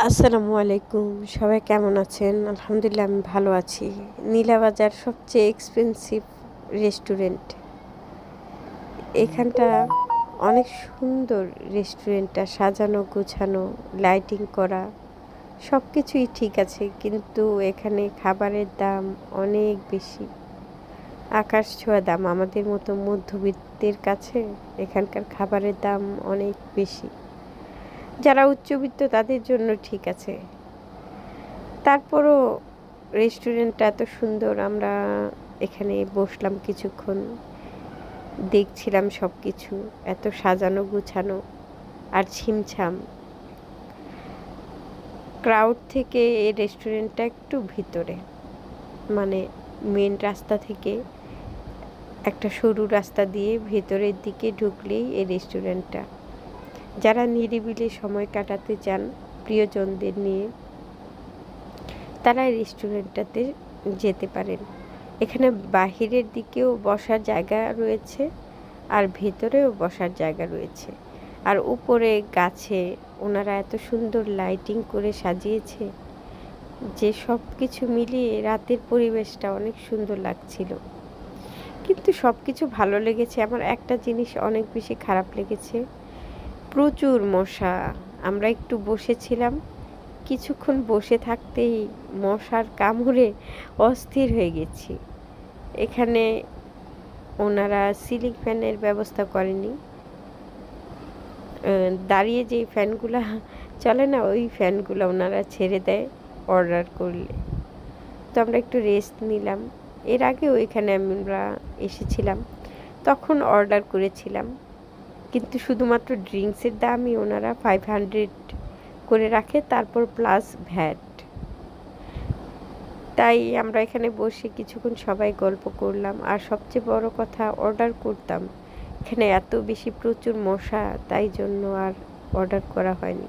আসসালামু আলাইকুম। সবাই কেমন আছেন? আলহামদুলিল্লাহ আমি ভালো আছি। নীলাবাজার সবচেয়ে এক্সপেন্সিভ রেস্টুরেন্ট। এখানটা অনেক সুন্দর, রেস্টুরেন্টটা সাজানো গোছানো, লাইটিং করা, সব কিছুই ঠিক আছে, কিন্তু এখানে খাবারের দাম অনেক বেশি, আকাশ ছোঁয়া দাম। আমাদের মতো মধ্যবিত্তের কাছে এখানকার খাবারের দাম অনেক বেশি। যারা উচ্চবিত্ত তাদের জন্য ঠিক আছে, তারপরও রেস্টুরেন্টটা এত সুন্দর। আমরা এখানে বসলাম কিছুক্ষণ, দেখছিলাম সব কিছু, এত সাজানো গুছানো আর ছিমছাম। ক্রাউড থেকে এই রেস্টুরেন্টটা একটু ভিতরে, মানে মেন রাস্তা থেকে একটা সরু রাস্তা দিয়ে ভেতরের দিকে ঢুকলেই এই রেস্টুরেন্টটা। যারা নিরিবিলি সময় কাটাতে চান প্রিয়জনদের নিয়ে, তারা এই রেস্টুরেন্টটাতে যেতে পারেন। এখানে বাহিরের দিকেও বসার জায়গা রয়েছে আর ভেতরেও বসার জায়গা রয়েছে। আর উপরে গাছে ওনারা এত সুন্দর লাইটিং করে সাজিয়েছে যে সব কিছু মিলিয়ে রাতের পরিবেশটা অনেক সুন্দর লাগছিল। কিন্তু সব কিছু ভালো লেগেছে, আমার একটা জিনিস অনেক বেশি খারাপ লেগেছে, প্রচুর মশা। আমরা একটু বসেছিলাম, কিছুক্ষণ বসে থাকতেই মশার কামড়ে অস্থির হয়ে গেছি। এখানে ওনারা সিলিং ফ্যানের ব্যবস্থা করেনি, দাঁড়িয়ে যেই ফ্যানগুলো চলে না, ওই ফ্যানগুলো ওনারা ছেড়ে দেয় অর্ডার করলে। তো আমরা একটু রেস্ট নিলাম। এর আগেও এখানে আমরা এসেছিলাম, তখন অর্ডার করেছিলাম, কিন্তু শুধুমাত্র ড্রিঙ্কসের দামই ওনারা 500 করে রাখে, তারপর প্লাস ভ্যাট। তাই আমরা এখানে বসে কিছুক্ষণ সবাই গল্প করলাম, আর সবচেয়ে বড় কথা অর্ডার করতাম। এখানে এত বেশি প্রচুর মশা, তাই জন্য আর অর্ডার করা হয়নি।